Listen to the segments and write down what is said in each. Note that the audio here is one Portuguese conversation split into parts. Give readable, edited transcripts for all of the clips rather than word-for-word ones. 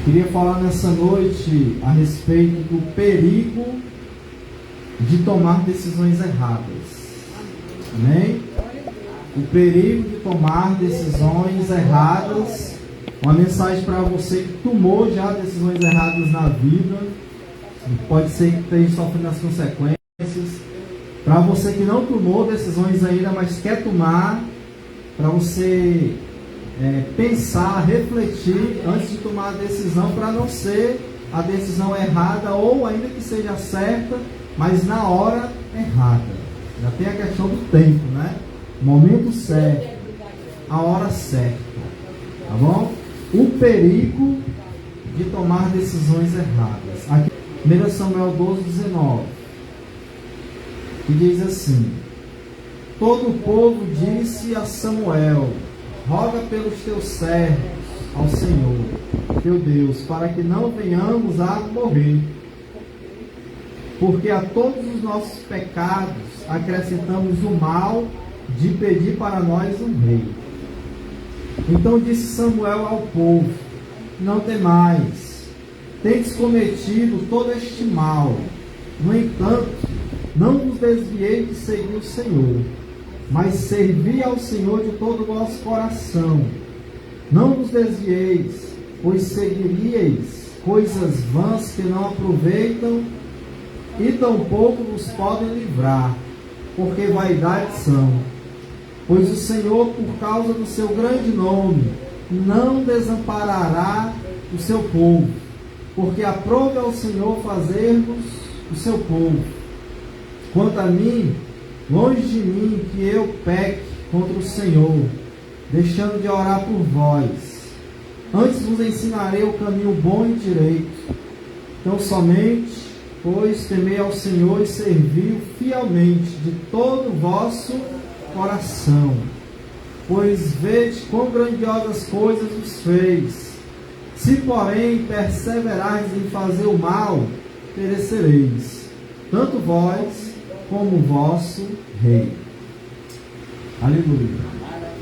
Queria falar nessa noite a respeito do perigo de tomar decisões erradas. Amém? O perigo de tomar decisões erradas. Uma mensagem para você que tomou já decisões erradas na vida. Pode ser que esteja sofrendo as consequências. Para você que não tomou decisões ainda, mas quer tomar, para você pensar, refletir antes de tomar a decisão, para não ser a decisão errada, ou ainda que seja certa, mas na hora errada. Já tem a questão do tempo, né? Momento certo, a hora certa, tá bom? O perigo de tomar decisões erradas. Aqui, 1 Samuel 12:19, que diz assim: todo o povo disse a Samuel: roga pelos teus servos ao Senhor, teu Deus, para que não venhamos a morrer. Porque a todos os nossos pecados acrescentamos o mal de pedir para nós um rei. Então disse Samuel ao povo: não temais, tendes cometido todo este mal. No entanto, não vos desviei de seguir o Senhor, mas servi ao Senhor de todo o vosso coração. Não vos desvieis, pois seguiríeis coisas vãs que não aproveitam, e tampouco vos podem livrar, porque vaidade são. Pois o Senhor, por causa do seu grande nome, não desamparará o seu povo, porque aprove ao Senhor fazer-vos o seu povo. Quanto a mim, longe de mim que eu peque contra o Senhor, deixando de orar por vós. Antes vos ensinarei o caminho bom e direito. Então somente, pois, temei ao Senhor e servi-o fielmente de todo o vosso coração. Pois vede quão grandiosas coisas vos fez. Se, porém, perseverardes em fazer o mal, perecereis, tanto vós como o vosso rei. Aleluia.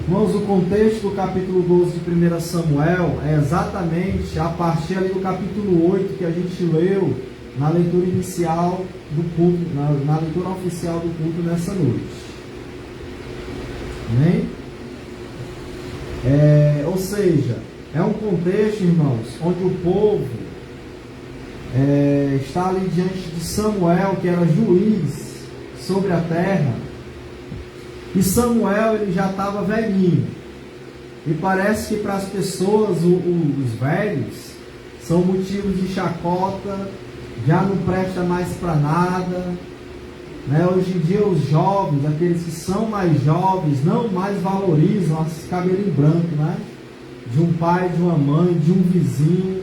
Irmãos, o contexto do capítulo 12 de 1 Samuel é exatamente a partir ali do capítulo 8 que a gente leu na leitura inicial do culto, na leitura oficial do culto nessa noite. Amém? Ou seja, é um contexto, irmãos, onde o povo está ali diante de Samuel, que era juiz sobre a terra, e Samuel ele já estava velhinho, e parece que para as pessoas os velhos são motivos de chacota, já não presta mais para nada, né? Hoje em dia os jovens, aqueles que são mais jovens, não mais valorizam esse cabelinho branco, né? De um pai, de uma mãe, de um vizinho.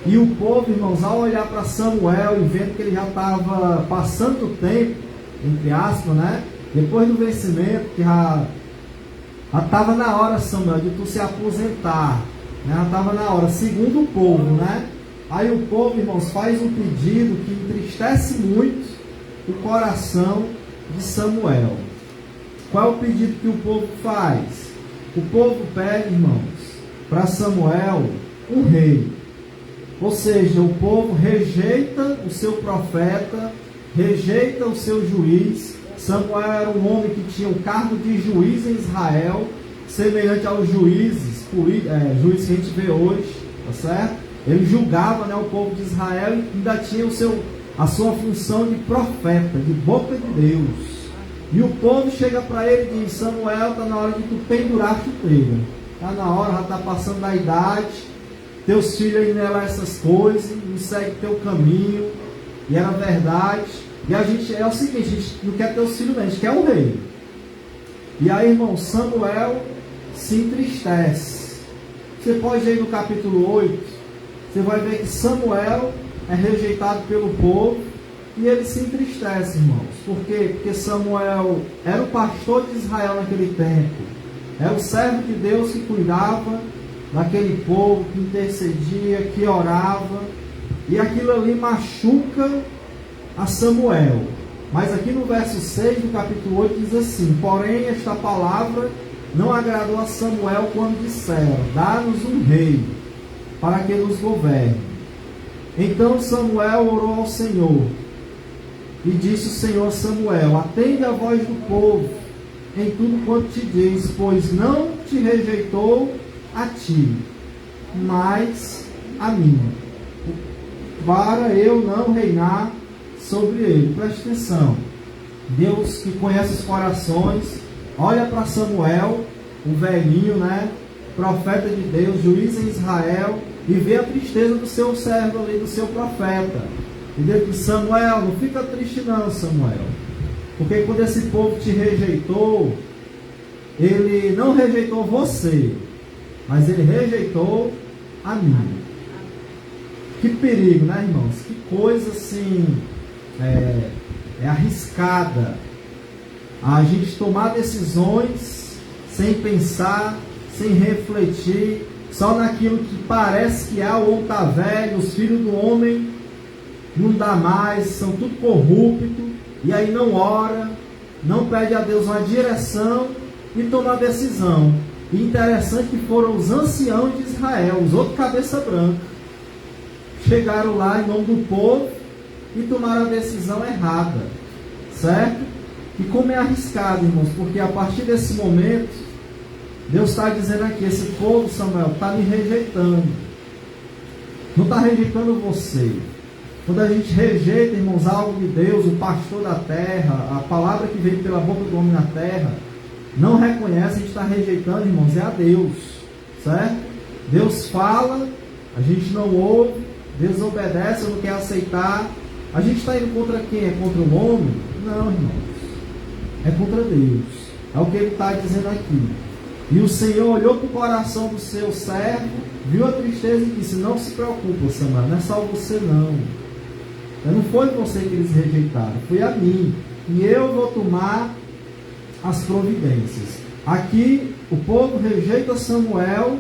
E o povo, irmãos, ao olhar para Samuel e vendo que ele já estava passando o tempo, entre aspas, né? Depois do vencimento, que já estava na hora, Samuel, de tu se aposentar, né? Já estava na hora, segundo o povo, né? Aí o povo, irmãos, faz um pedido que entristece muito o coração de Samuel. Qual é o pedido que o povo faz? O povo pede, irmãos, para Samuel um rei. Ou seja, o povo rejeita o seu profeta, rejeita o seu juiz. Samuel era um homem que tinha o cargo de juiz em Israel, semelhante aos juízes, juízes que a gente vê hoje, tá certo? Ele julgava, né, o povo de Israel e ainda tinha a sua função de profeta, de boca de Deus. E o povo chega para ele e diz: Samuel, está na hora de tu pendurar a chuteira. Está na hora, já está passando da idade. Teus filhos ainda eram essas coisas, não segue teu caminho. E era verdade. E a gente, é o seguinte, a gente não quer teus filhos, não, a gente quer um rei. E aí, irmão, Samuel se entristece. Você pode ir no capítulo 8, você vai ver que Samuel é rejeitado pelo povo e ele se entristece, irmãos. Por quê? Porque Samuel era o pastor de Israel naquele tempo. Era o servo de Deus que cuidava daquele povo, que intercedia, que orava. E aquilo ali machuca a Samuel. Mas aqui no verso 6 do capítulo 8 diz assim: porém esta palavra não agradou a Samuel quando disseram: dá-nos um rei. para que nos governe. Então Samuel orou ao Senhor, e disse o Senhor a Samuel: atende a voz do povo em tudo quanto te diz, pois não te rejeitou a ti, mas a mim, para eu não reinar sobre ele. Preste atenção. Deus, que conhece os corações, olha para Samuel, o velhinho, profeta de Deus, juiz em Israel, e vê a tristeza do seu servo ali, do seu profeta. E Deus diz: Samuel, não fica triste não, Samuel, porque quando esse povo te rejeitou, ele não rejeitou você, mas ele rejeitou a mim. Que perigo, né, irmãos? Que coisa assim, é arriscada a gente tomar decisões sem pensar, sem refletir, só naquilo que parece que o homem está velho, os filhos do homem não dá mais, são tudo corrupto, e aí não ora, não pede a Deus uma direção e toma a decisão. E interessante que foram os anciãos de Israel, os outros cabeça branca, chegaram lá em nome do povo e tomaram a decisão errada, certo? E como é arriscado, irmãos, porque a partir desse momento, Deus está dizendo aqui: esse povo, Samuel, está me rejeitando, não está rejeitando você. Quando a gente rejeita, irmãos, algo de Deus, o pastor da terra, a palavra que veio pela boca do homem na terra, não reconhece, a gente está rejeitando, irmãos, é a Deus, certo? Deus fala, a gente não ouve, Deus obedece, não quer aceitar. A gente está indo contra quem? É contra o homem? Não, irmãos, é contra Deus. É o que ele está dizendo aqui. E o Senhor olhou para o coração do seu servo, viu a tristeza e disse: não se preocupe, Samuel, não é só você não. Não foi você que eles rejeitaram, foi a mim. E eu vou tomar as providências. Aqui o povo rejeita Samuel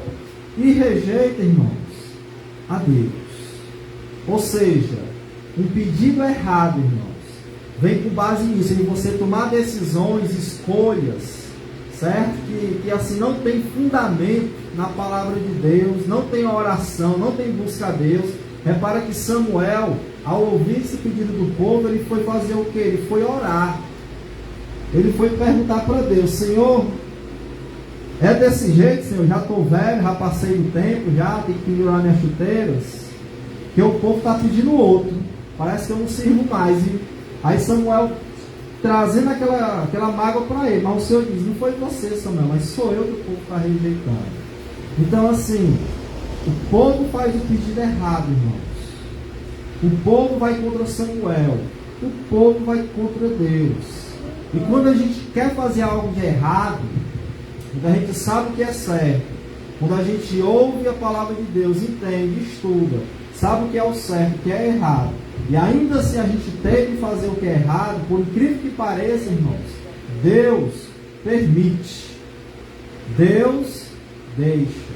e rejeita, irmãos, a Deus. Ou seja, um pedido errado, irmãos, vem com base nisso, em você tomar decisões, escolhas, certo? Que assim não tem fundamento na palavra de Deus, não tem oração, não tem busca a Deus. Repara que Samuel, ao ouvir esse pedido do povo, ele foi fazer o que? Ele foi orar. Ele foi perguntar para Deus: Senhor, é desse jeito, Senhor? Já estou velho, já passei do tempo, já tenho que pendurar minhas chuteiras, que o povo está pedindo outro, parece que eu não sirvo mais. E aí Samuel trazendo aquela mágoa para ele, mas o Senhor diz: não foi você, Samuel, mas sou eu que o povo está rejeitando. Então assim, o povo faz o pedido errado, irmãos. O povo vai contra Samuel, o povo vai contra Deus. E quando a gente quer fazer algo de errado, quando a gente sabe o que é certo, quando a gente ouve a palavra de Deus, entende, estuda, sabe o que é o certo, o que é errado, e ainda assim a gente tem que fazer o que é errado, por incrível que pareça, irmãos, Deus permite, Deus deixa.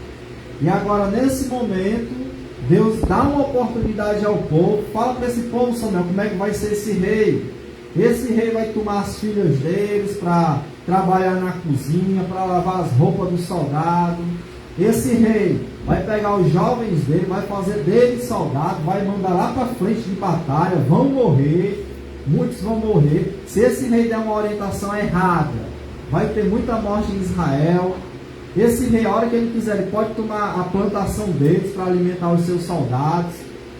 E agora, nesse momento, Deus dá uma oportunidade ao povo, fala para esse povo, Samuel, como é que vai ser esse rei. Esse rei vai tomar as filhas deles para trabalhar na cozinha, para lavar as roupas dos soldados. Esse rei vai pegar os jovens dele, vai fazer deles soldados, vai mandar lá para frente de batalha, vão morrer, muitos vão morrer. Se esse rei der uma orientação errada, vai ter muita morte em Israel. Esse rei, a hora que ele quiser, ele pode tomar a plantação deles para alimentar os seus soldados.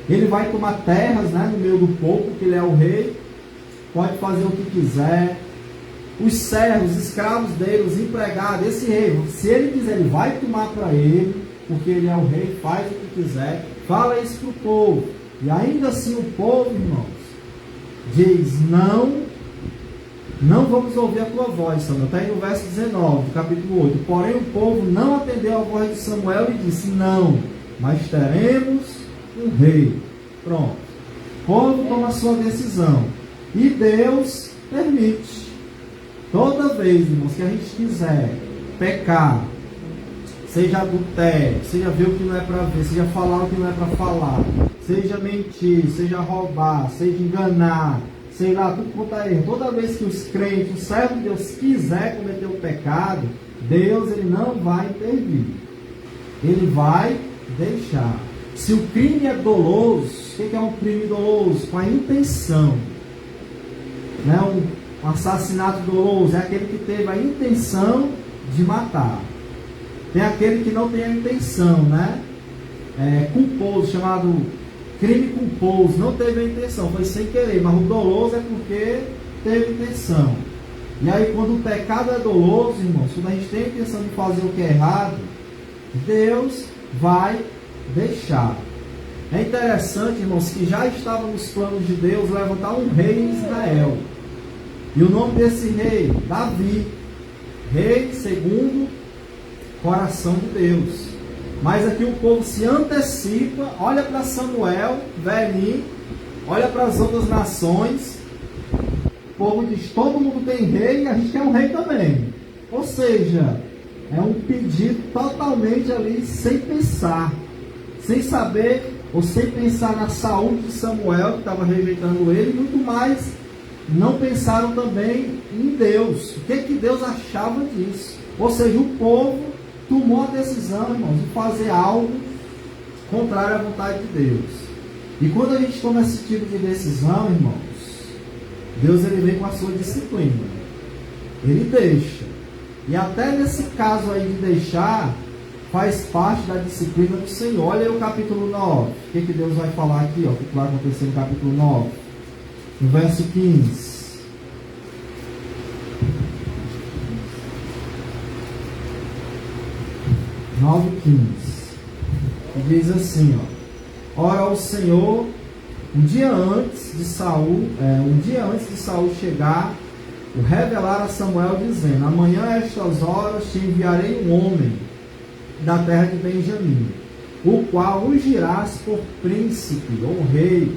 Ele vai tomar terras, no meio do povo, porque ele é o rei. Pode fazer o que quiser. Os servos, os escravos dele, os empregados, esse rei, se ele quiser, ele vai tomar para ele, porque ele é o rei, faz o que quiser. Fala isso para o povo. E ainda assim o povo, irmãos, diz: não vamos ouvir a tua voz, Samuel. Está aí no verso 19, do capítulo 8. Porém o povo não atendeu a voz de Samuel e disse: não, mas teremos um rei. Pronto. O povo toma a sua decisão. E Deus permite. Toda vez, irmãos, que a gente quiser pecar, seja adultério, seja ver o que não é para ver, seja falar o que não é para falar, seja mentir, seja roubar, seja enganar, sei lá, tudo quanto é erro. Toda vez que os crentes, o servo de Deus, quiser cometer o pecado, Deus, ele não vai intervir. Ele vai deixar. Se o crime é doloso, o que é um crime doloso? Com a intenção. Né? Um assassinato doloso é aquele que teve a intenção de matar. Tem aquele que não tem a intenção, né? Culposo, chamado crime culposo, não teve a intenção, foi sem querer, mas o doloso é porque teve intenção. E aí quando o pecado é doloso, irmãos, quando a gente tem a intenção de fazer o que é errado, Deus vai deixar. É interessante, irmãos, que já estava nos planos de Deus levantar um rei em Israel. E o nome desse rei, Davi, rei segundo o coração de Deus. Mas aqui o povo se antecipa, olha para Samuel, velhinho, olha para as outras nações. O povo diz, todo mundo tem rei e a gente quer um rei também. Ou seja, é um pedido totalmente ali sem pensar, sem saber ou sem pensar na saúde de Samuel, que estava rejeitando ele, e muito mais não pensaram também em Deus. O que Deus achava disso? Ou seja, o povo tomou a decisão, irmãos, de fazer algo contrário à vontade de Deus. E quando a gente toma esse tipo de decisão, irmãos, Deus ele vem com a sua disciplina. Ele deixa. E até nesse caso aí de deixar, faz parte da disciplina do Senhor. Olha aí o capítulo 9. O que Deus vai falar aqui? Ó, o que vai acontecer no capítulo 9? No verso 15. 9:15. E diz assim, ó: ora o Senhor, um dia antes de Saul chegar, o revelar a Samuel, dizendo: amanhã a estas horas te enviarei um homem da terra de Benjamim, o qual ungirás por príncipe ou rei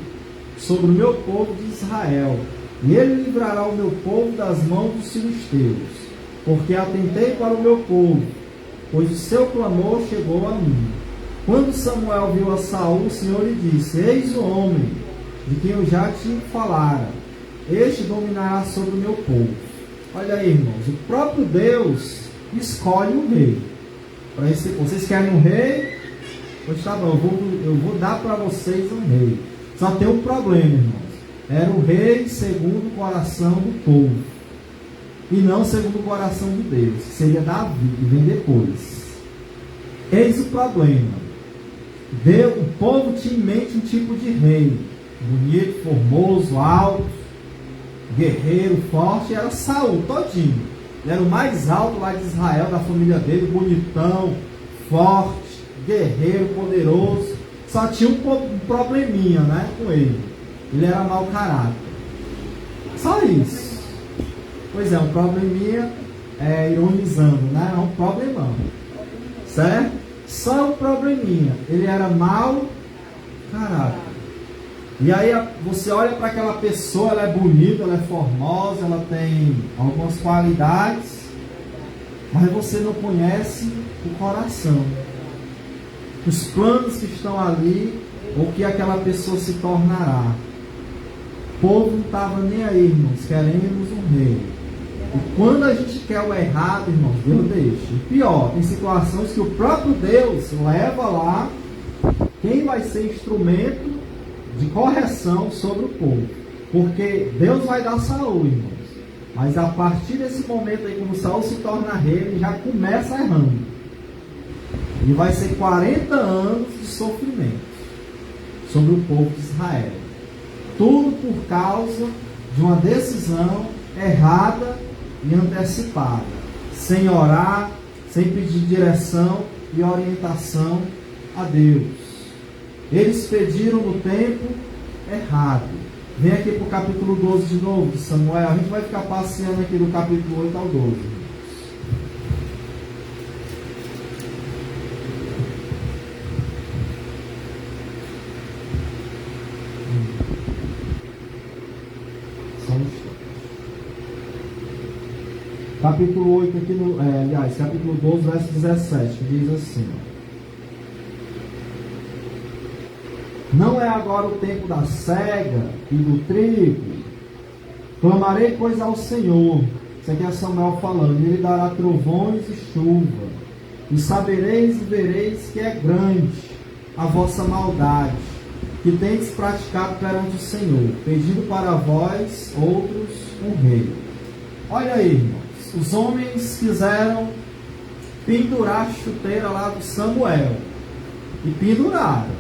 sobre o meu povo de Israel, e ele livrará o meu povo das mãos dos filisteus, porque atentei para o meu povo, pois o seu clamor chegou a mim. Quando Samuel viu a Saul, o Senhor lhe disse: eis o homem de quem eu já te falara, este dominará sobre o meu povo. Olha aí, irmãos, o próprio Deus escolhe um rei. Para esse, vocês querem um rei? Pois tá bom, eu vou dar para vocês um rei. Só tem um problema, irmãos. Era o rei segundo o coração do povo, e não segundo o coração de Deus, que seria Davi, que vem depois. Eis o problema. O povo tinha em mente um tipo de rei, bonito, formoso, alto, guerreiro, forte. Era Saul todinho. Ele era o mais alto lá de Israel, da família dele, bonitão, forte, guerreiro, poderoso. Só tinha um probleminha, né, com ele. Ele era mau caráter. Só isso. Pois é, um probleminha, ironizando, né? É um problemão. Certo? Só um probleminha. Ele era mau caráter. E aí você olha para aquela pessoa, ela é bonita, ela é formosa, ela tem algumas qualidades, mas você não conhece o coração, os planos que estão ali, ou que aquela pessoa se tornará. O povo não estava nem aí, irmãos, queremos um rei. E quando a gente quer o errado, irmãos, Deus deixa. E pior, tem situações que o próprio Deus leva lá quem vai ser instrumento de correção sobre o povo. Porque Deus vai dar Saul, irmãos. Mas a partir desse momento aí, quando Saul se torna rei, ele já começa errando. E vai ser 40 anos de sofrimento sobre o povo de Israel. Tudo por causa de uma decisão errada e antecipada. Sem orar, sem pedir direção e orientação a Deus. Eles pediram no tempo errado. Vem aqui para o capítulo 12 de novo, de Samuel. A gente vai ficar passeando aqui do capítulo 8 ao 12. Capítulo 8 aqui, capítulo 12, verso 17, diz assim: não é agora o tempo da cega e do trigo. Clamarei, pois, ao Senhor. Isso aqui é Samuel falando. E ele dará trovões e chuva. E sabereis e vereis que é grande a vossa maldade, que tendes praticado perante o Senhor, pedindo para vós outros um rei. Olha aí, irmãos, os homens quiseram pendurar a chuteira lá do Samuel, e penduraram.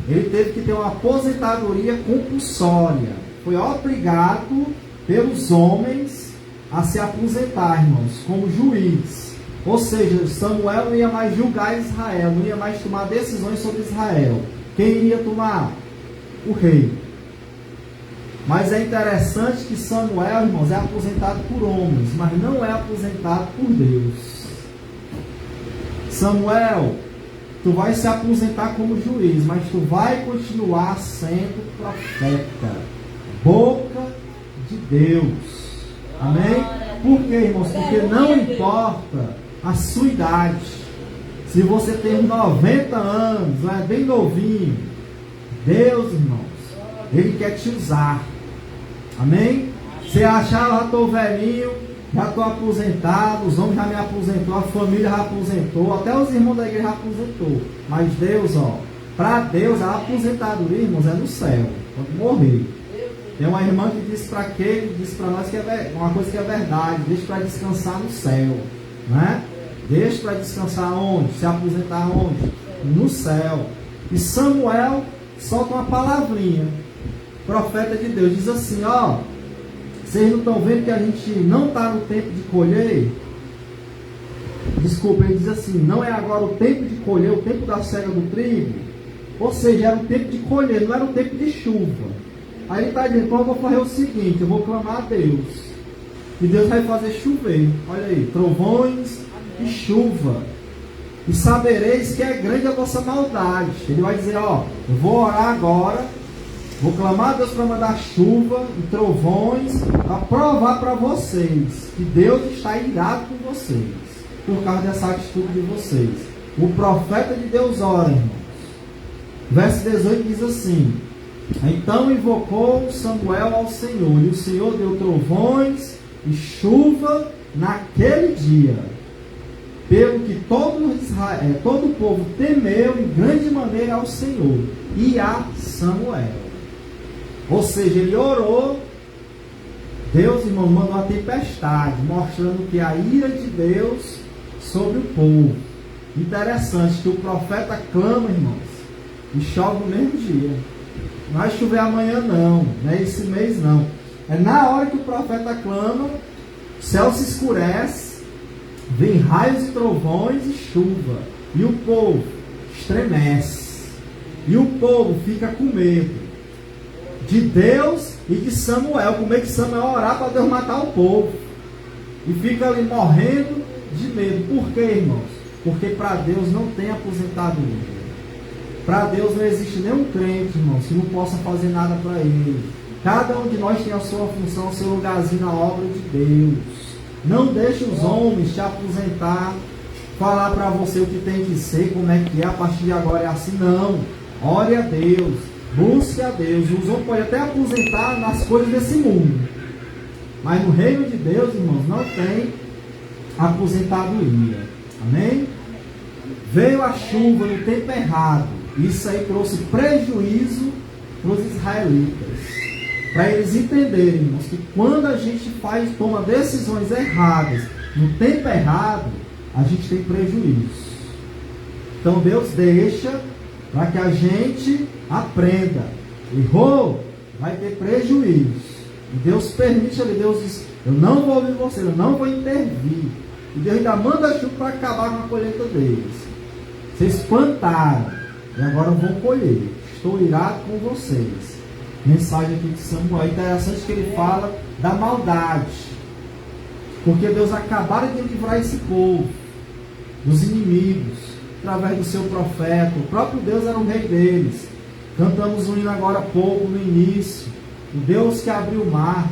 Ele teve que ter uma aposentadoria compulsória, foi obrigado pelos homens a se aposentar, irmãos, como juiz. Ou seja, Samuel não ia mais julgar Israel, não ia mais tomar decisões sobre Israel. Quem iria tomar? O rei. Mas é interessante que Samuel, irmãos, é aposentado por homens, mas não é aposentado por Deus. Samuel, tu vai se aposentar como juiz, mas tu vai continuar sendo profeta, boca de Deus. Amém? Por quê, irmãos? Porque não importa a sua idade. Se você tem 90 anos, é bem novinho, Deus, irmãos, Ele quer te usar. Amém? Você achar, já estou velhinho, já estou aposentado, os homens já me aposentou, a família já aposentou, até os irmãos da igreja já aposentou. Mas Deus, para Deus, a aposentadoria, irmãos, é no céu, quando morrer. Tem uma irmã que disse para nós que é uma coisa que é verdade, deixa para descansar no céu, né? Deixa para descansar onde? Se aposentar onde? No céu. E Samuel solta uma palavrinha, profeta de Deus, diz assim, vocês não estão vendo que a gente não está no tempo de colher? Desculpa, ele diz assim, não é agora o tempo de colher, o tempo da cega do trigo? Ou seja, era o tempo de colher, não era o tempo de chuva. Aí ele está dizendo, então eu vou fazer o seguinte, eu vou clamar a Deus. E Deus vai fazer chover. Olha aí, trovões e chuva. E sabereis que é grande a vossa maldade. Ele vai dizer, eu vou orar agora, vou clamar a Deus para mandar chuva e trovões, para provar para vocês que Deus está irado com vocês, por causa dessa atitude de vocês. O profeta de Deus ora, irmãos. Verso 18 diz assim, então invocou Samuel ao Senhor, e o Senhor deu trovões e chuva naquele dia, pelo que todo Israel, todo o povo temeu em grande maneira ao Senhor e a Samuel. Ou seja, ele orou, Deus, irmão, mandou uma tempestade, mostrando que a ira de Deus sobre o povo. Interessante que o profeta clama, irmãos, e chove no mesmo dia. Não vai chover amanhã não é esse mês não. É na hora que o profeta clama, o céu se escurece, vem raios e trovões e chuva. E o povo estremece. E o povo fica com medo de Deus e de Samuel. Como é que Samuel orar para Deus matar o povo? E fica ali morrendo de medo. Por quê, irmãos? Porque para Deus não tem aposentadoria. Para Deus não existe nenhum crente, irmãos, que não possa fazer nada para Ele. Cada um de nós tem a sua função, o seu lugarzinho na obra de Deus. Não deixe os homens te aposentar, falar para você o que tem que ser, como é que é, a partir de agora é assim. Não. Ore a Deus, busque a Deus. Os homens podem até aposentar nas coisas desse mundo, mas no reino de Deus, irmãos, não tem aposentadoria. Amém? Veio a chuva no tempo errado. Isso aí trouxe prejuízo para os israelitas. Para eles entenderem, irmãos, que quando a gente toma decisões erradas, no tempo errado, a gente tem prejuízo. Então Deus deixa para que a gente aprenda. Errou, vai ter prejuízo. E Deus permite ali, Deus diz, eu não vou ouvir você, eu não vou intervir. E Deus ainda manda chuva para acabar com a colheita deles. Vocês plantaram e agora vão colher. Estou irado com vocês. Mensagem aqui de Samuel. É interessante que ele fala da maldade. Porque Deus acabara de livrar esse povo dos inimigos, através do seu profeta. O próprio Deus era o rei deles. Cantamos um hino agora há pouco, no início. O Deus que abriu o mar,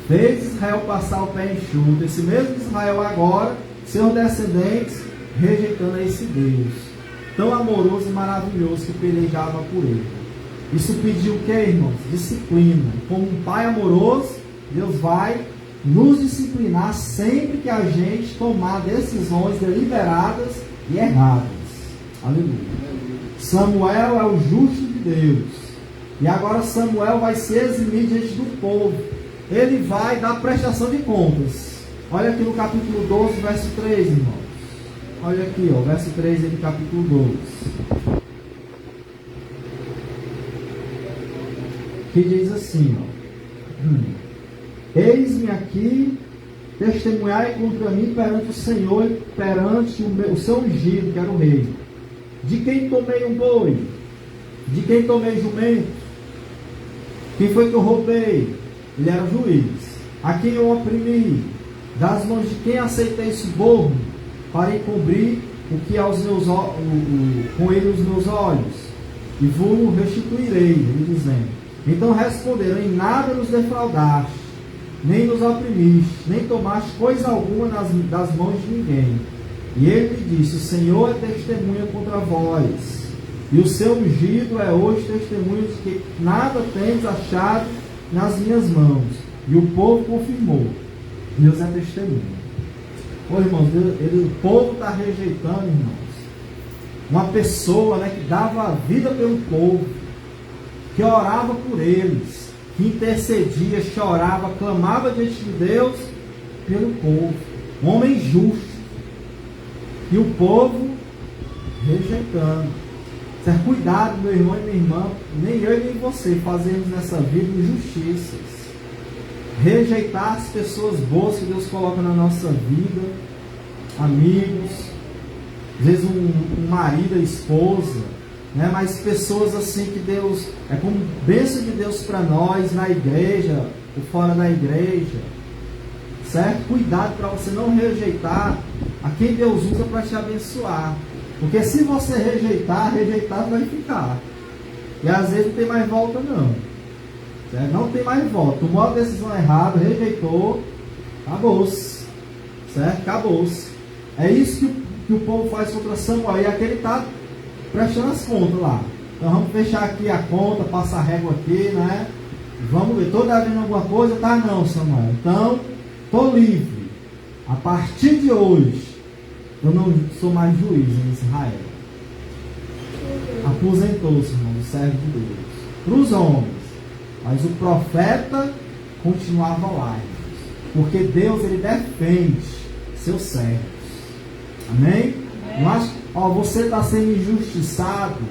fez Israel passar o pé enxuto. Esse mesmo Israel agora, seus descendentes, rejeitando esse Deus tão amoroso e maravilhoso que pelejava por ele. Isso pediu o que, irmãos? Disciplina. Como um pai amoroso, Deus vai nos disciplinar sempre que a gente tomar decisões deliberadas e erradas. Aleluia. Samuel é o justo de Deus. E agora Samuel vai se eximir diante do povo. Ele vai dar prestação de contas. Olha aqui no capítulo 12, verso 3, irmãos. Olha aqui, ó, verso 3 do capítulo 12. Que diz assim, ó. Eis-me aqui, testemunhai contra mim perante o Senhor e perante o seu ungido, que era o rei. De quem tomei um boi? De quem tomei jumento? Quem foi que eu roubei? Ele era juiz. A quem eu oprimi? Das mãos de quem aceitei suborno para encobrir o que aos meus com ele os meus olhos? E vos restituirei, ele dizendo. Então responderam: em nada nos defraudaste, nem nos oprimiste, nem tomaste coisa alguma das mãos de ninguém. E ele lhe disse: o Senhor é testemunha contra vós, e o seu ungido é hoje testemunha de que nada tendes achado nas minhas mãos. E o povo confirmou: Deus é testemunha. Ô irmãos, o povo está rejeitando, irmãos, uma pessoa, né, que dava a vida pelo povo, que orava por eles, que intercedia, chorava, clamava diante de Deus pelo povo, um homem justo. E o povo rejeitando. Cuidado, meu irmão e minha irmã, nem eu e nem você fazemos nessa vida injustiças. Rejeitar as pessoas boas que Deus coloca na nossa vida, amigos, às vezes um marido, a esposa, né? Mas pessoas assim que Deus, é como bênção de Deus para nós, na igreja, ou fora da igreja, certo? Cuidado para você não rejeitar a quem Deus usa para te abençoar, porque se você rejeitar, rejeitado vai ficar, e às vezes não tem mais volta não, certo? Não tem mais volta, tomou a decisão errada, rejeitou, acabou-se, certo? Acabou-se. É isso que o povo faz contra Samuel, e aquele está prestando as contas lá. Então vamos fechar aqui a conta, passar a régua aqui, né? Vamos ver, estou devendo alguma coisa? Tá não, Samuel. Então, estou livre. A partir de hoje, eu não sou mais juiz em Israel. Aposentou-se, irmão, o servo de Deus. Para os homens. Mas o profeta continuava lá, irmãos. Porque Deus, ele defende seus servos. Amém? Mas, ó, você está sendo injustiçado,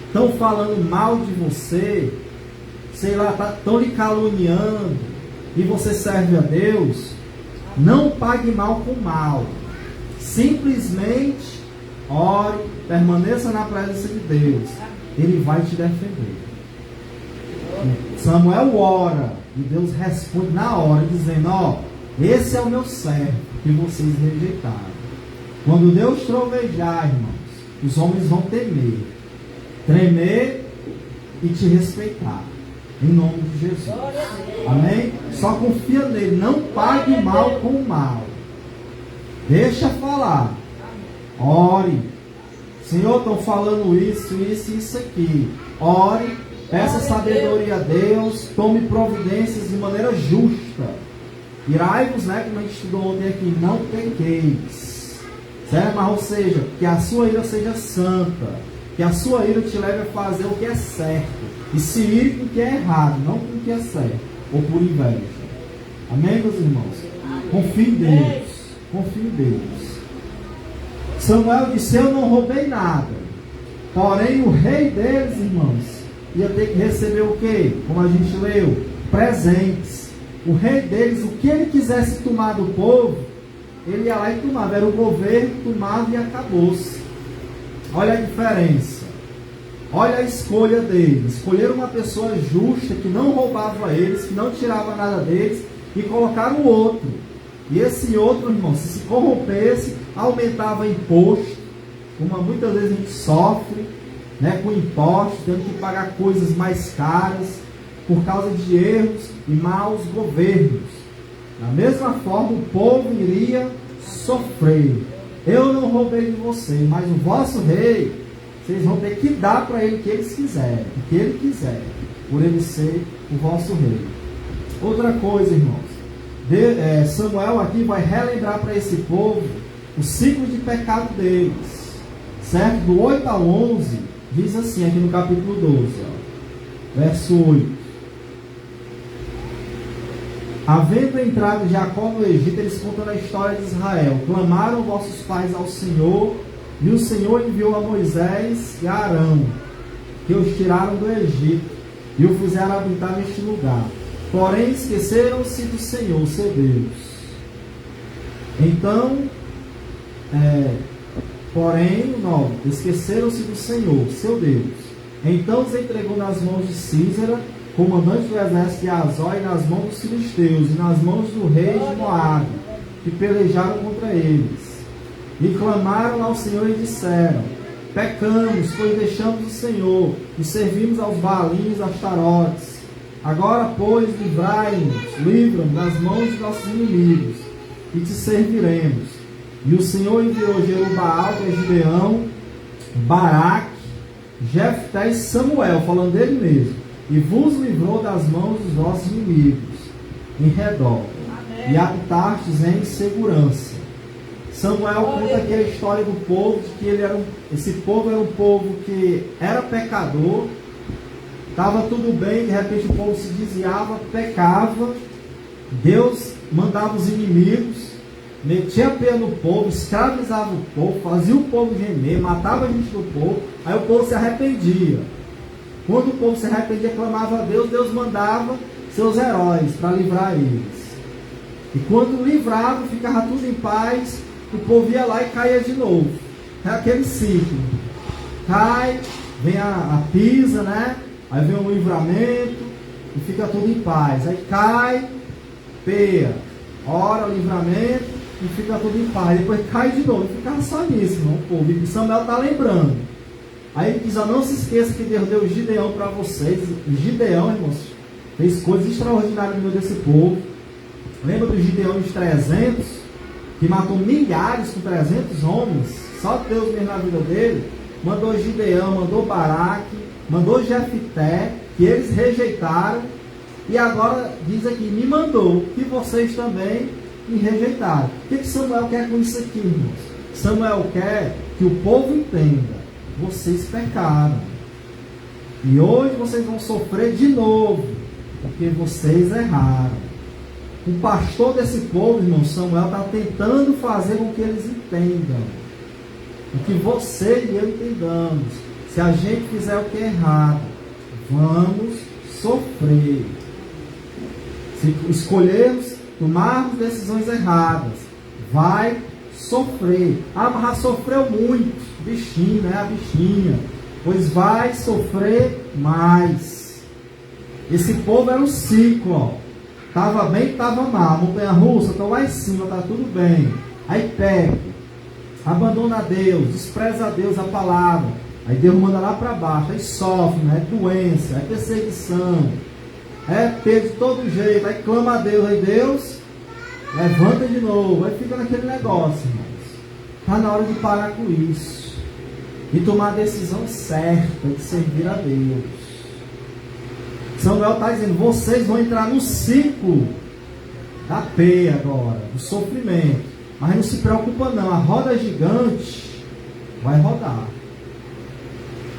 estão falando mal de você, sei lá, estão lhe caluniando, e você serve a Deus. Não pague mal com mal. Simplesmente ore, permaneça na presença de Deus. Ele vai te defender. Samuel ora, e Deus responde na hora, dizendo: ó, esse é o meu servo que vocês rejeitaram. Quando Deus trovejar, irmãos, os homens vão temer, tremer e te respeitar, em nome de Jesus. Amém? Só confia nele, não pague mal com mal. Deixa falar. Ore. Senhor, estão falando isso, isso e isso aqui. Ore, peça sabedoria a Deus, tome providências de maneira justa. Irai-vos, né, como a gente estudou ontem aqui, não pequeis. Certo? Mas, ou seja, que a sua ira seja santa, que a sua ira te leve a fazer o que é certo, e se ire com o que é errado, não com o que é certo, ou por inveja. Amém, meus irmãos? Confie em Deus, confie em Deus. Samuel disse: eu não roubei nada, porém o rei deles, irmãos, ia ter que receber o quê? Como a gente leu, presentes. O rei deles, o que ele quisesse tomar do povo, ele ia lá e tomava. Era o governo, tomava e acabou-se. Olha a diferença. Olha a escolha deles. Escolheram uma pessoa justa, que não roubava eles, que não tirava nada deles, e colocaram o outro. E esse outro, irmão, se corrompesse, aumentava imposto, como muitas vezes a gente sofre, né, com impostos, tendo que pagar coisas mais caras, por causa de erros e maus governos. Da mesma forma, o povo iria sofrer. Eu não roubei de vocês, mas o vosso rei, vocês vão ter que dar para ele o que eles quiserem, o que ele quiser, por ele ser o vosso rei. Outra coisa, irmãos, Samuel aqui vai relembrar para esse povo o ciclo de pecado deles, certo? Do 8 ao 11, Diz assim, aqui no capítulo 12, ó, verso 8. Havendo entrado Jacó no Egito, eles contam a história de Israel. Clamaram vossos pais ao Senhor, e o Senhor enviou a Moisés e a Arão, que os tiraram do Egito, e o fizeram habitar neste lugar. Porém, esqueceram-se do Senhor, seu Deus. Então, porém, 9, esqueceram-se do Senhor, seu Deus. Então os entregou nas mãos de Sísera, comandante do exército de Azor, e nas mãos dos filisteus, e nas mãos do rei de Moabe, que pelejaram contra eles. E clamaram ao Senhor e disseram: pecamos, pois deixamos o Senhor, e servimos aos Baalins e Astarotes. Agora, pois, livra-nos das mãos de nossos inimigos, e te serviremos. E o Senhor enviou Jerubaal, que é Gideão, Baraque, Jefté e Samuel, falando dele mesmo, e vos livrou das mãos dos vossos inimigos em redor. Amém. E habitastes em segurança. Samuel conta aqui a história do povo, de que esse povo era um povo que era pecador, estava tudo bem, de repente o povo se desviava, pecava, Deus mandava os inimigos, metia a pena no povo, escravizava o povo, fazia o povo gemer, matava a gente do povo, aí o povo se arrependia. Quando o povo se arrependia, clamava a Deus, Deus mandava seus heróis para livrar eles. E quando livrava, ficava tudo em paz, o povo ia lá e caía de novo. É aquele ciclo. Cai, vem a pisa, né? Aí vem o livramento e fica tudo em paz. Aí cai, peia, ora, livramento e fica tudo em paz. Depois cai de novo e ficava só nisso, não, o povo. E Samuel está lembrando. Aí ele diz: não se esqueça que Deus deu Gideão para vocês. E Gideão, irmãos, fez coisas extraordinárias no meio desse povo. Lembra do Gideão dos 300, que matou milhares com 300 homens? Só Deus mesmo na vida dele. Mandou Gideão, mandou Baraque, mandou Jefté, que eles rejeitaram. E agora diz aqui: me mandou, que vocês também me rejeitaram. O que Samuel quer com isso aqui, irmãos? Samuel quer que o povo entenda: vocês pecaram. E hoje vocês vão sofrer de novo, porque vocês erraram. O pastor desse povo, irmão, Samuel, está tentando fazer com que eles entendam. O que você e eu entendamos. Se a gente fizer o que é errado, vamos sofrer. Se escolhermos, tomarmos decisões erradas, vai sofrer. Ah, mas já sofreu muito. Bichinho, né? A bichinha. Pois vai sofrer mais. Esse povo era um ciclo, ó. Estava bem, estava mal. Montanha russa, estou lá em cima, está tudo bem. Aí pega, abandona Deus, despreza a Deus, a palavra. Aí Deus manda lá para baixo. Aí sofre, né? É doença, é perseguição, é ter de todo jeito. Aí clama a Deus, aí Deus levanta de novo. Aí fica naquele negócio, irmãos. Está na hora de parar com isso e tomar a decisão certa de servir a Deus. Samuel está dizendo: vocês vão entrar no ciclo da peia agora, do sofrimento. Mas não se preocupa não, a roda gigante vai rodar.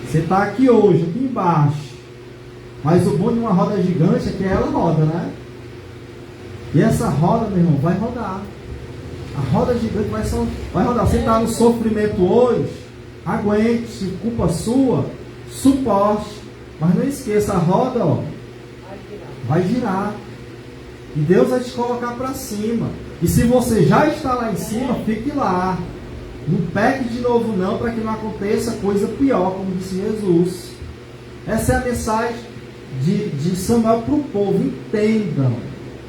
Você está aqui hoje, aqui embaixo. Mas o bom de uma roda gigante é que ela roda, né? E essa roda, meu irmão, vai rodar. A roda gigante vai rodar. Você está no sofrimento hoje, aguente, se culpa sua, suporte. Mas não esqueça, a roda, ó, vai girar. E Deus vai te colocar para cima. E se você já está lá em cima, fique lá. Não peque de novo não, para que não aconteça coisa pior, como disse Jesus. Essa é a mensagem de Samuel para o povo.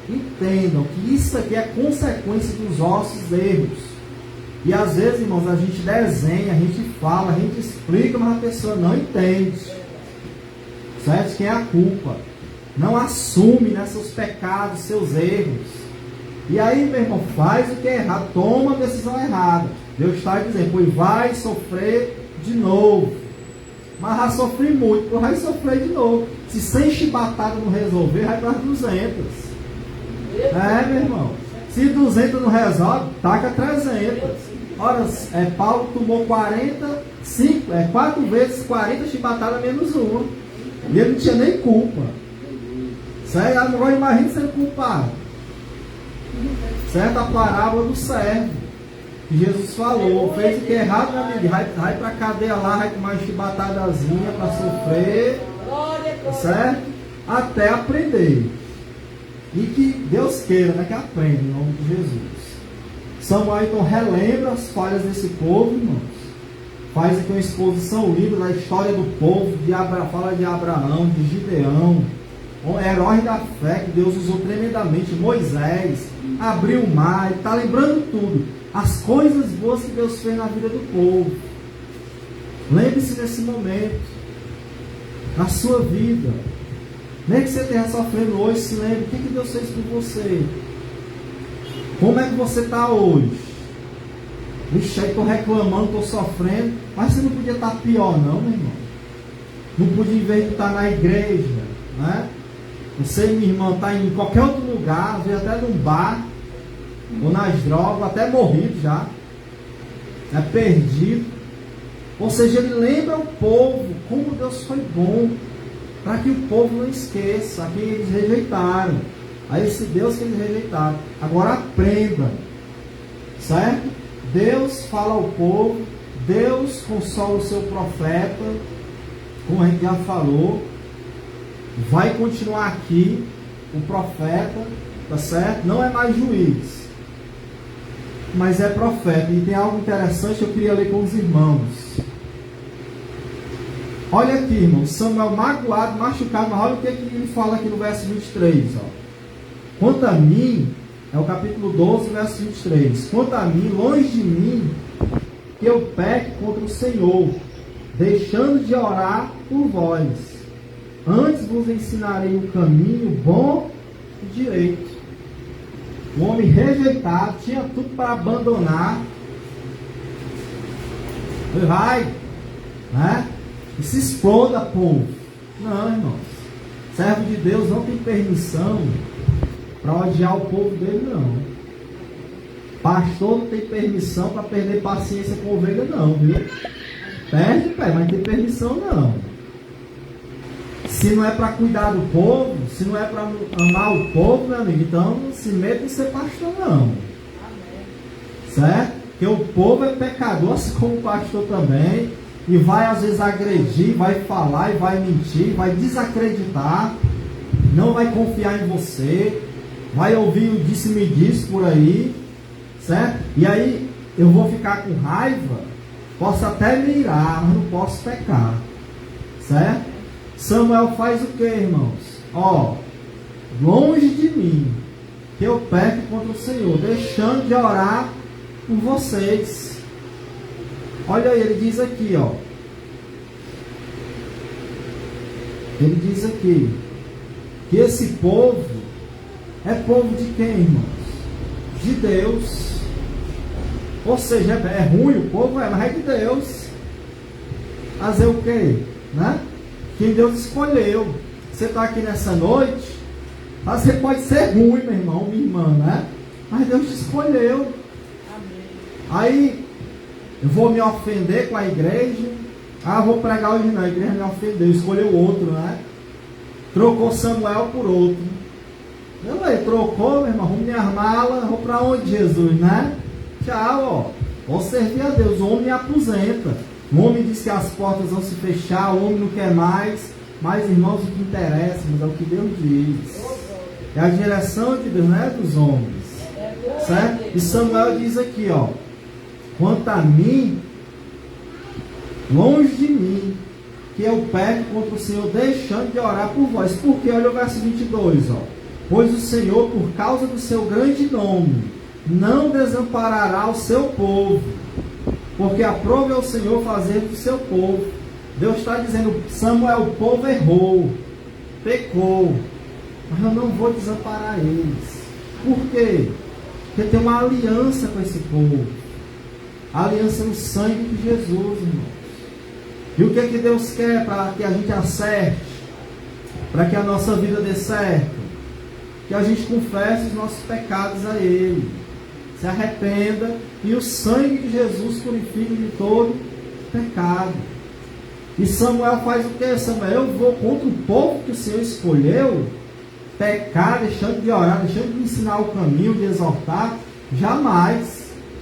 Entendam que isso aqui é consequência dos nossos erros. E às vezes, irmãos, a gente desenha, a gente fala, a gente explica, mas a pessoa não entende. Certo? Quem é a culpa? Não assume, né, seus pecados, seus erros. E aí, meu irmão, faz o que é errado, toma a decisão errada. Deus está dizendo: pois vai sofrer de novo. Mas já sofri muito, pois vai sofrer de novo. Se sem chibatada não resolver, vai para as 200. Meu irmão. Se 200 não resolve, taca 300. Ora, Paulo tomou 40, 4 vezes 40 chibatadas menos uma. E ele não tinha nem culpa. Certo? Agora imagina sendo culpado. Certo? A parábola do servo. Que Jesus falou. Fez o que é errado, meu amigo. Vai pra cadeia lá, vai tomar uma chibatadazinha para sofrer. Certo? Até aprender. E que Deus queira, né, que aprenda em nome de Jesus. Samuel então relembra as falhas desse povo, irmãos. Faz aqui uma exposição linda da história do povo, fala de Abraão, de Gideão, heróis da fé que Deus usou tremendamente, Moisés, abriu o mar, ele está lembrando tudo, as coisas boas que Deus fez na vida do povo. Lembre-se desse momento, na sua vida, nem que você esteja sofrendo hoje, se lembre, o que Deus fez por você? Como é que você está hoje? Vixe, aí estou reclamando, estou sofrendo. Mas você não podia estar pior não, meu irmão. Não podia, em vez de estar na igreja, né? Você, minha irmã, está em qualquer outro lugar, às vezes até num bar, ou nas drogas, até morrido já. É perdido. Ou seja, ele lembra o povo como Deus foi bom, para que o povo não esqueça a quem eles rejeitaram, a esse Deus que eles rejeitaram. Agora aprenda, certo? Deus fala ao povo, Deus consola o seu profeta, como a gente já falou, vai continuar aqui o profeta, tá certo? Não é mais juiz, mas é profeta. E tem algo interessante que eu queria ler com os irmãos. Olha aqui, irmão, Samuel magoado, machucado, mas olha o que ele fala aqui no verso 23, ó. Quanto a mim, é o capítulo 12, verso 23. Quanto a mim, longe de mim, que eu peque contra o Senhor, deixando de orar por vós. Antes vos ensinarei o caminho bom e direito. O homem rejeitado, tinha tudo para abandonar. Vai, né? E se exploda, povo. Não, irmãos. Servo de Deus não tem permissão para odiar o povo dele, não. Pastor não tem permissão para perder paciência com ovelha, não, viu? Perde, mas não tem permissão, não. Se não é para cuidar do povo, se não é para amar o povo, meu amigo, então não se meta em ser pastor, não. Certo? Porque o povo é pecador, assim como o pastor também. E vai às vezes agredir, vai falar e vai mentir, vai desacreditar, não vai confiar em você, vai ouvir o disse-me-disse por aí, certo? E aí eu vou ficar com raiva, posso até me irar, mas não posso pecar, certo? Samuel faz o que, irmãos? Ó, longe de mim, que eu peque contra o Senhor, deixando de orar por vocês. Olha aí, ele diz aqui, ó. Ele diz aqui que esse povo é povo de quem, irmãos? De Deus. Ou seja, é ruim o povo, mas é de Deus. Fazer o quê? Né? Quem Deus escolheu. Você está aqui nessa noite, você pode ser ruim, meu irmão, minha irmã, né? Mas Deus te escolheu. Amém. Aí eu vou me ofender com a igreja. Vou pregar hoje não, a igreja me ofendeu, escolheu outro, né? Trocou Samuel por outro. Ele trocou, meu irmão, vamos minhas malas, vou para onde, Jesus, né? Tchau, ó. Vou servir a Deus, o homem me aposenta. O homem diz que as portas vão se fechar, o homem não quer mais. Mas, irmãos, o que interessa, mas é o que Deus diz. É a direção de Deus, não é dos homens. Certo? E Samuel diz aqui, ó. Quanto a mim, longe de mim, que eu peco contra o Senhor, deixando de orar por vós. Porque, olha o verso 22, ó. Pois o Senhor, por causa do seu grande nome, não desamparará o seu povo, porque aprove ao Senhor fazer do seu povo. Deus está dizendo, Samuel, o povo errou, pecou, mas eu não vou desamparar eles. Por quê? Porque tem uma aliança com esse povo. A aliança no sangue de Jesus, irmãos. E o que é que Deus quer para que a gente acerte? Para que a nossa vida dê certo? Que a gente confesse os nossos pecados a Ele. Se arrependa e o sangue de Jesus purifica de todo pecado. E Samuel faz o que? Samuel, eu vou contra o povo que o Senhor escolheu, pecar, deixando de orar, deixando de ensinar o caminho, de exortar? Jamais.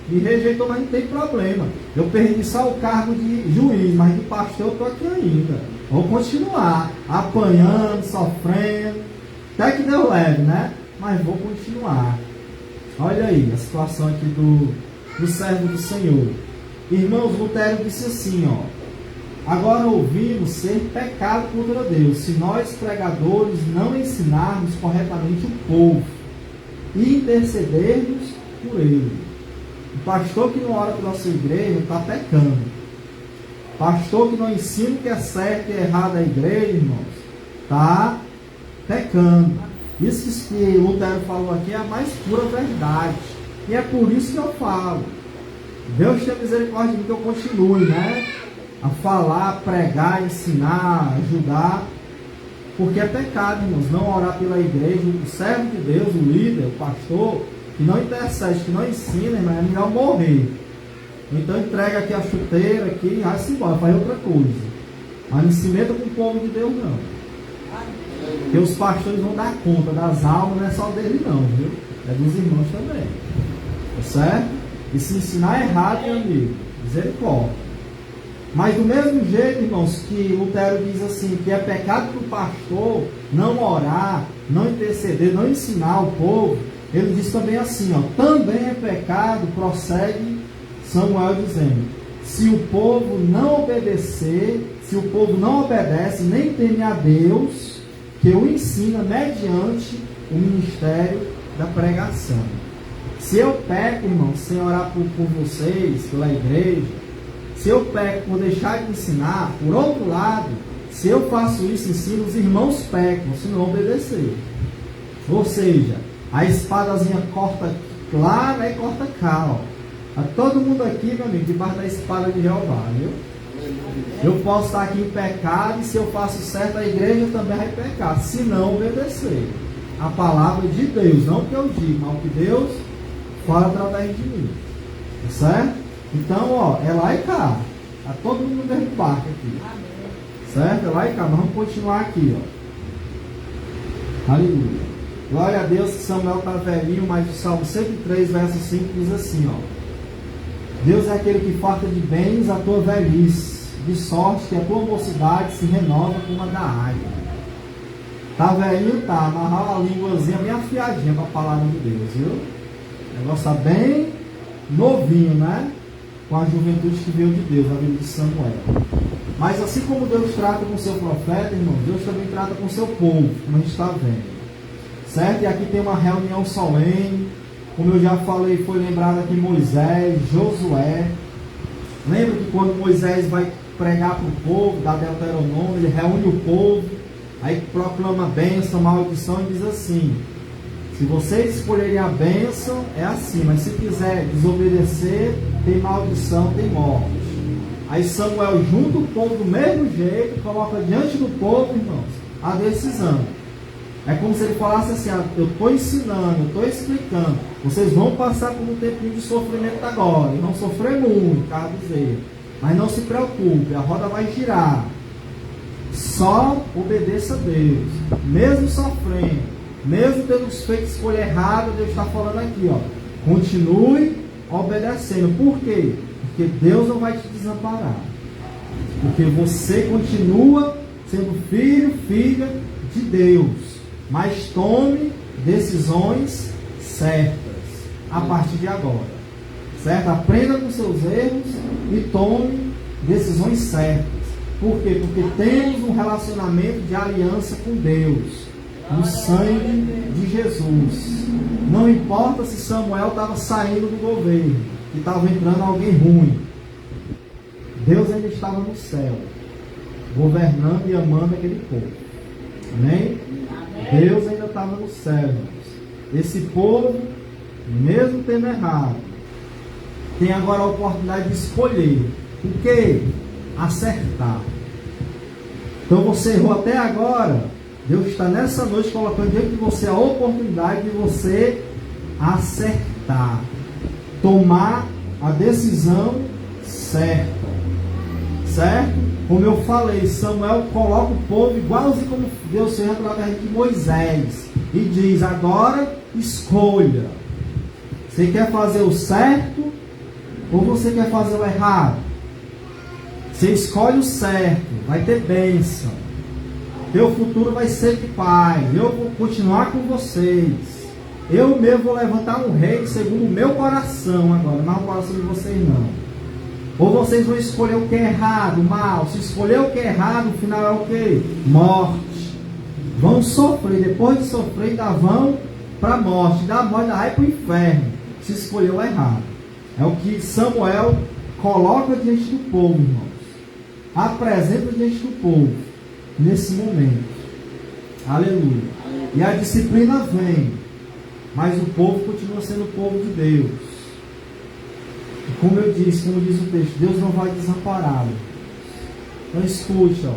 Me rejeitou, mas não tem problema. Eu perdi só o cargo de juiz, mas de pastor eu estou aqui ainda. Vou continuar apanhando, sofrendo, até que Deus leve, né? Mas vou continuar. Olha aí a situação aqui do servo do Senhor. Irmãos, Lutero disse assim, agora ouvimos ser pecado contra Deus, se nós pregadores não ensinarmos corretamente o povo e intercedermos por ele. O pastor que não ora pela sua igreja está pecando. O pastor que não ensina o que é certo e errado à igreja, irmãos, está pecando. Isso que Lutero falou aqui é a mais pura verdade. E é por isso que eu falo. Deus tenha misericórdia de mim que eu continue, né? A falar, a pregar, a ensinar, a ajudar. Porque é pecado, irmãos, não orar pela igreja. O servo de Deus, o líder, o pastor, que não intercede, que não ensina, irmão, é melhor morrer. Então entrega aqui a chuteira aqui e vai-se embora, faz outra coisa. Mas não se meta com o povo de Deus, não. Porque os pastores vão dar conta das almas, não é só dele não, viu? É dos irmãos também. Tá certo? E se ensinar errado, meu amigo, misericórdia. Mas do mesmo jeito, irmãos, que Lutero diz assim, que é pecado para o pastor não orar, não interceder, não ensinar o povo, ele diz também assim, também é pecado, prossegue Samuel dizendo, se o povo não obedecer, se o povo não obedece, nem teme a Deus, que o ensina mediante o ministério da pregação. Se eu peco, irmão, sem orar por vocês, pela igreja, se eu peco por deixar de ensinar, por outro lado, se eu faço isso, ensino, os irmãos pecam, se não obedecer. Ou seja, a espadazinha corta lá, né, e corta cá, A todo mundo aqui, meu amigo, debaixo da espada de Jeová, viu? Eu posso estar aqui em pecado e se eu faço certo, a igreja também vai pecar, se não obedecer a palavra de Deus, não o que eu digo, mas o que Deus fala através de mim, certo? Então, é lá e cá, está todo mundo no mesmo barco aqui, certo? É lá e cá, mas vamos continuar aqui, Aleluia. Glória a Deus que Samuel está velhinho, mas o Salmo 103, verso 5 diz assim, Deus é aquele que farta de bens a tua velhice, de sorte que a tua mocidade se renova como a da águia. Tá velhinho, tá, amarrar a língua bem afiadinha para a palavra de Deus, viu? O negócio está bem novinho, né? Com a juventude que veio de Deus, a vida de Samuel. Mas assim como Deus trata com o seu profeta, irmão, Deus também trata com o seu povo, como a gente está vendo. Certo? E aqui tem uma reunião solene, como eu já falei, foi lembrado aqui Moisés, Josué. Lembra que quando Moisés vai pregar para o povo, dá Deuteronômio, ele reúne o povo, aí proclama a bênção, maldição e diz assim, se vocês escolherem a bênção, é assim, mas se quiser desobedecer, tem maldição, tem morte. Aí Samuel junta o povo do mesmo jeito, coloca diante do povo, irmãos, a decisão. É como se ele falasse assim, eu estou ensinando, eu estou explicando, vocês vão passar por um tempinho de sofrimento agora, e vão sofrer muito, quero dizer, mas não se preocupe, a roda vai girar, só obedeça a Deus, mesmo sofrendo, mesmo tendo feito escolha errada, Deus está falando aqui, continue obedecendo. Por quê? Porque Deus não vai te desamparar, porque você continua sendo filho, filha de Deus. Mas tome decisões certas a partir de agora, certo? Aprenda com seus erros e tome decisões certas. Por quê? Porque temos um relacionamento de aliança com Deus, no sangue de Jesus. Não importa se Samuel estava saindo do governo e estava entrando alguém ruim, Deus ainda estava no céu, governando e amando aquele povo. Amém? Deus ainda estava no céu, irmãos. Esse povo, mesmo tendo errado, tem agora a oportunidade de escolher o que? Acertar. Então você errou até agora, Deus está nessa noite colocando diante de você a oportunidade de você acertar, tomar a decisão certa. certo? Como eu falei, Samuel coloca o povo igualzinho como Deus fez através de Moisés. E diz, agora escolha. Você quer fazer o certo ou você quer fazer o errado? Você escolhe o certo, vai ter bênção. Teu futuro vai ser de paz. Eu vou continuar com vocês. Eu mesmo vou levantar um rei segundo o meu coração agora, não o coração de vocês não. Ou vocês vão escolher o que é errado, o mal. Se escolher o que é errado, o final é o que? Morte. Vão sofrer, depois de sofrer ainda vão para a morte. Da morte ainda vai para o inferno. Se escolher o errado. É o que Samuel coloca diante do povo, irmãos. Apresenta diante do povo. Nesse momento. Aleluia. E a disciplina vem. Mas o povo continua sendo o povo de Deus. E como eu disse, como diz o texto, Deus não vai desampará-lo. Então escute, ó.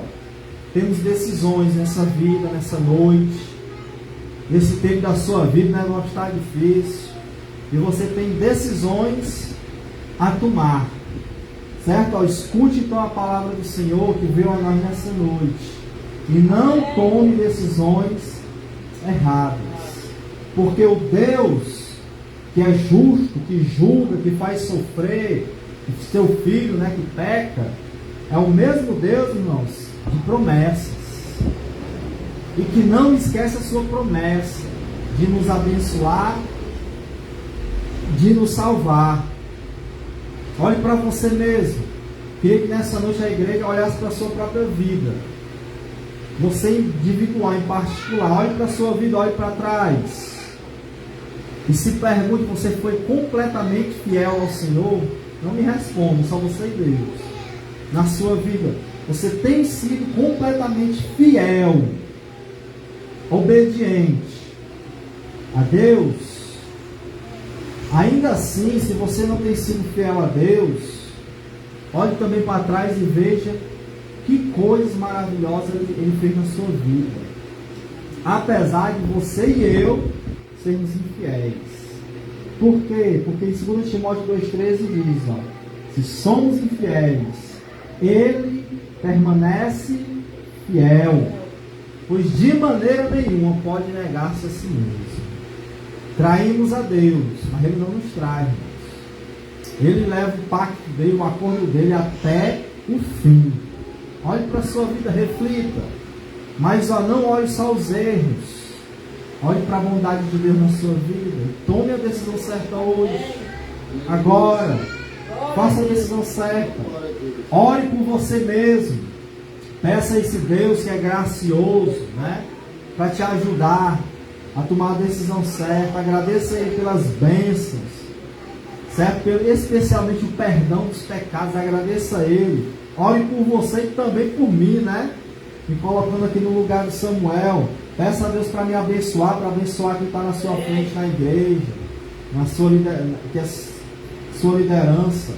Temos decisões nessa vida, nessa noite. Nesse tempo da sua vida, né, não está difícil. E você tem decisões a tomar. Certo? Ó, escute então a palavra do Senhor que veio a nós nessa noite. E não tome decisões erradas. Porque o Deus que é justo, que julga, que faz sofrer seu filho, né, que peca, é o mesmo Deus, irmãos, de promessas. E que não esquece a sua promessa de nos abençoar, de nos salvar. Olhe para você mesmo. Queria que nessa noite a igreja olhasse para a sua própria vida. Você individual, em particular. Olhe para a sua vida, olhe para trás. E se pergunte, você foi completamente fiel ao Senhor? Não me responda, só você e Deus. Na sua vida, você tem sido completamente fiel, obediente a Deus? Ainda assim, se você não tem sido fiel a Deus, olhe também para trás e veja que coisas maravilhosas Ele fez na sua vida. Apesar de você e eu sermos infiéis. Por quê? Porque em 2 Timóteo 2,13 diz, ó, se somos infiéis, Ele permanece fiel, pois de maneira nenhuma pode negar-se a si mesmo. Traímos a Deus, mas Ele não nos trai. Ele leva o pacto dele, o acordo dele até o fim. Olhe para a sua vida, reflita. Mas ó, não olhe só os erros. Olhe para a bondade de Deus na sua vida. Tome a decisão certa hoje. Agora. Faça a decisão certa. Ore por você mesmo. Peça a esse Deus que é gracioso, né, para te ajudar a tomar a decisão certa. Agradeça a Ele pelas bênçãos, certo? Especialmente o perdão dos pecados. Agradeça a Ele. Ore por você e também por mim, né? Me colocando aqui no lugar de Samuel. Peça a Deus para me abençoar, para abençoar quem está na sua frente na igreja, na sua liderança,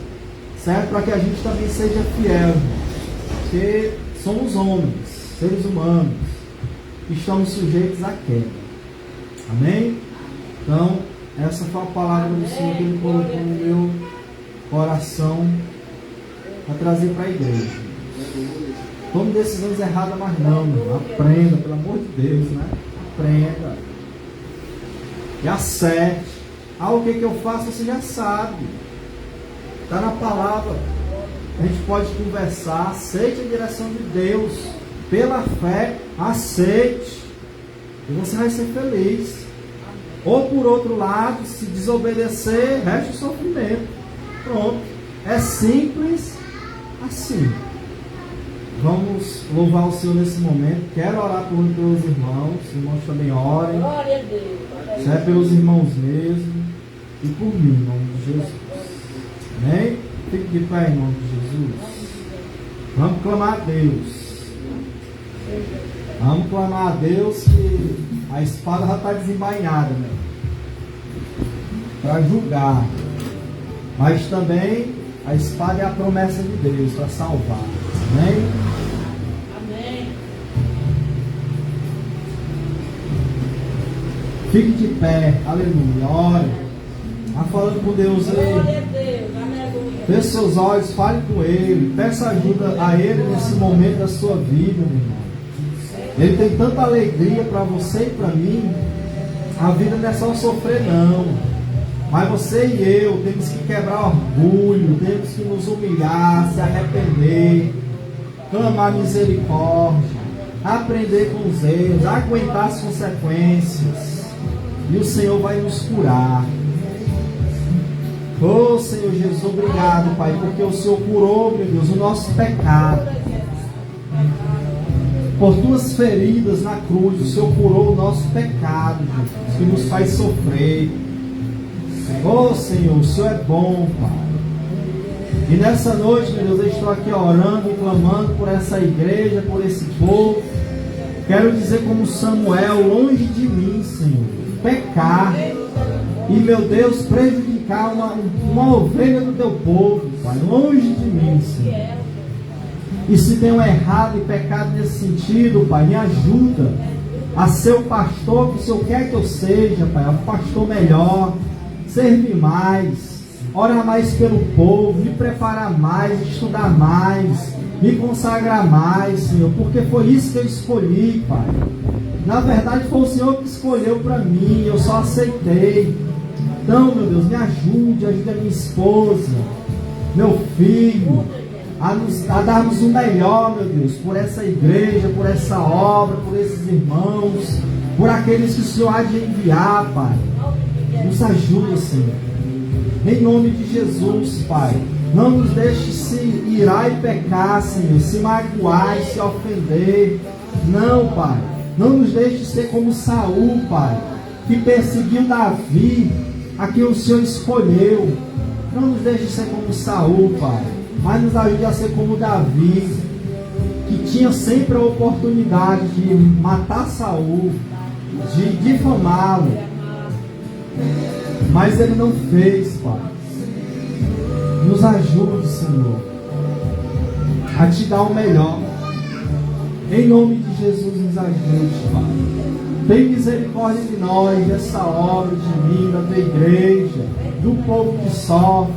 certo? Para que a gente também seja fiel, porque somos homens, seres humanos, que estamos sujeitos à queda. Amém? Então, essa foi a palavra do Senhor que Ele colocou no meu coração para trazer para a igreja. Tome decisões erradas, mas não, meu. Aprenda, pelo amor de Deus, né? Aprenda. E acerte. O que eu faço, você já sabe. Está na palavra. A gente pode conversar. Aceite a direção de Deus. Pela fé, aceite. E você vai ser feliz. Ou por outro lado, se desobedecer, resta o sofrimento. Pronto. É simples assim. Vamos louvar o Senhor nesse momento. Quero orar pelos irmãos. Os irmãos também orem. Glória a Deus. Isso é pelos irmãos mesmo. E por mim, em nome de Jesus. Amém? Fique de pé em nome de Jesus. Vamos clamar a Deus. Vamos clamar a Deus que a espada já está desembainhada, né? Para julgar. Mas também a espada é a promessa de Deus para salvar. Amém? Amém. Fique de pé. Aleluia. Ore. Está falando com Deus aí. Glória a Deus. Aleluia. Feche seus olhos, fale com Ele, peça ajuda a Ele nesse momento da sua vida, meu irmão. Ele tem tanta alegria para você e para mim. A vida não é só sofrer, não. Mas você e eu temos que quebrar orgulho, temos que nos humilhar, se arrepender, clamar misericórdia, aprender com os erros, aguentar as consequências. E o Senhor vai nos curar. Oh Senhor Jesus, obrigado, Pai, porque o Senhor curou, meu Deus, o nosso pecado. Por tuas feridas na cruz, o Senhor curou o nosso pecado, Jesus, que nos faz sofrer. Oh Senhor, o Senhor é bom, Pai. E nessa noite, meu Deus, eu estou aqui orando e clamando por essa igreja, por esse povo. Quero dizer como Samuel, longe de mim, Senhor, pecar e, meu Deus, prejudicar uma ovelha do teu povo, Pai, longe de mim, Senhor. E se tenho errado e pecado nesse sentido, Pai, me ajuda a ser o pastor que o Senhor quer que eu seja, Pai, um pastor melhor, servir mais, orar mais pelo povo, me preparar mais, estudar mais, me consagrar mais, Senhor, porque foi isso que eu escolhi, Pai. Na verdade foi o Senhor que escolheu para mim, eu só aceitei. Então, meu Deus, me ajude a minha esposa, meu filho, a darmos o melhor, meu Deus, por essa igreja, por essa obra, por esses irmãos, por aqueles que o Senhor há de enviar, Pai. Nos ajuda, Senhor. Em nome de Jesus, Pai. Não nos deixe se irar e pecar, Senhor, se magoar e se ofender. Não, Pai. Não nos deixe ser como Saul, Pai, que perseguiu Davi, a quem o Senhor escolheu. Não nos deixe ser como Saul, Pai, mas nos ajude a ser como Davi, que tinha sempre a oportunidade de matar Saul, de difamá-lo, mas ele não fez, Pai. Nos ajude, Senhor, a te dar o melhor. Em nome de Jesus, nos ajude, Pai. Tem misericórdia de nós, dessa obra, de mim, da tua igreja, do povo que sofre,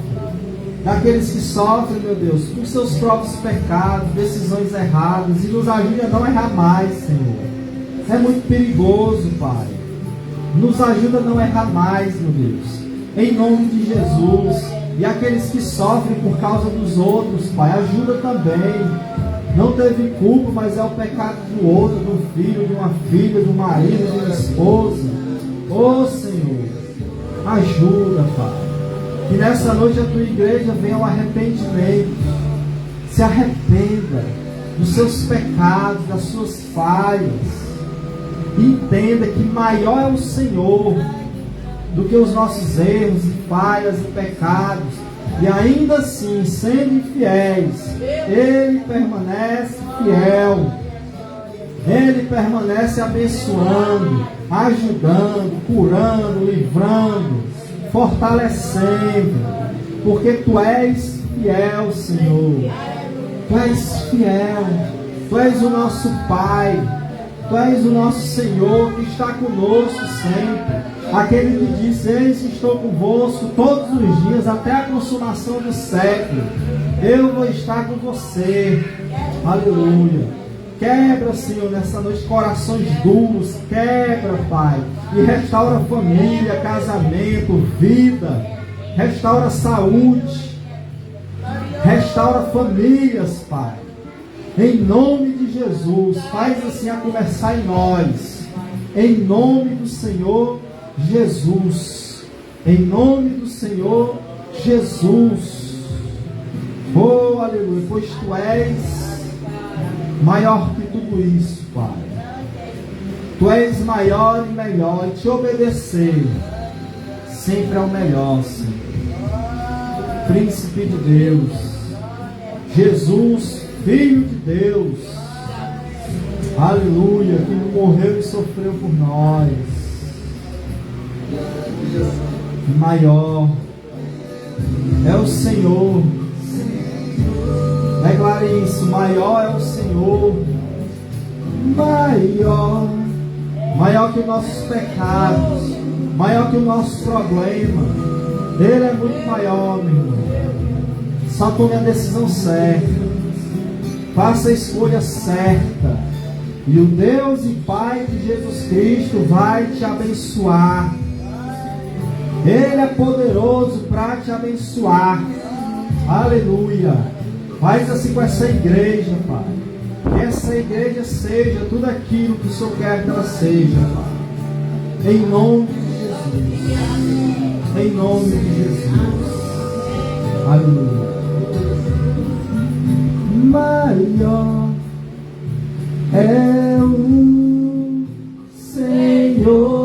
daqueles que sofrem, meu Deus, por seus próprios pecados, decisões erradas, e nos ajude a não errar mais, Senhor. É muito perigoso, Pai. Nos ajuda a não errar mais, meu Deus. Em nome de Jesus. E aqueles que sofrem por causa dos outros, Pai, ajuda também. Não teve culpa, mas é o pecado do outro, do filho, de uma filha, do marido, de uma esposa. Oh Senhor, ajuda, Pai. Que nessa noite a tua igreja venha ao arrependimento. Se arrependa dos seus pecados, das suas falhas. Entenda que maior é o Senhor do que os nossos erros e falhas e pecados. E ainda assim, sendo infiéis, Ele permanece fiel. Ele permanece abençoando, ajudando, curando, livrando, fortalecendo. Porque Tu és fiel, Senhor. Tu és fiel. Tu és o nosso Pai. Tu és o nosso Senhor que está conosco sempre. Aquele que disse: eis que estou convosco todos os dias até a consumação do século. Eu vou estar com você. Aleluia. Quebra, Senhor, nessa noite corações duros. Quebra, Pai. E restaura família, casamento, vida. Restaura saúde. Restaura famílias, Pai. Em nome de Jesus. Faz assim a começar em nós. Em nome do Senhor Jesus, em nome do Senhor Jesus. Oh, aleluia, pois Tu és maior que tudo isso, Pai. Tu és maior e melhor, e te obedecer sempre é o melhor, Senhor. Príncipe de Deus, Jesus, Filho de Deus, aleluia, que morreu e sofreu por nós. Maior é o Senhor. Declare isso: maior é o Senhor. Maior que os nossos pecados, maior que o nosso problema. Ele é muito maior, meu irmão. Só tome a decisão certa. Faça a escolha certa. E o Deus e Pai de Jesus Cristo vai te abençoar. Ele é poderoso para te abençoar. Aleluia. Faz assim com essa igreja, Pai. Que essa igreja seja tudo aquilo que o Senhor quer que ela seja, Pai. Em nome de Jesus. Em nome de Jesus. Aleluia. Maior é o Senhor.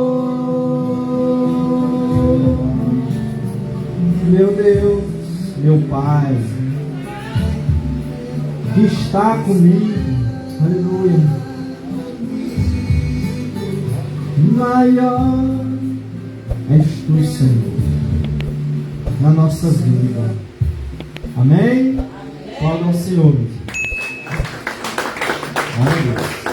Meu Deus, meu Pai, que está comigo. Aleluia. Maior és tu, Senhor, na nossa vida. Amém? Fala ao Senhor. Aleluia.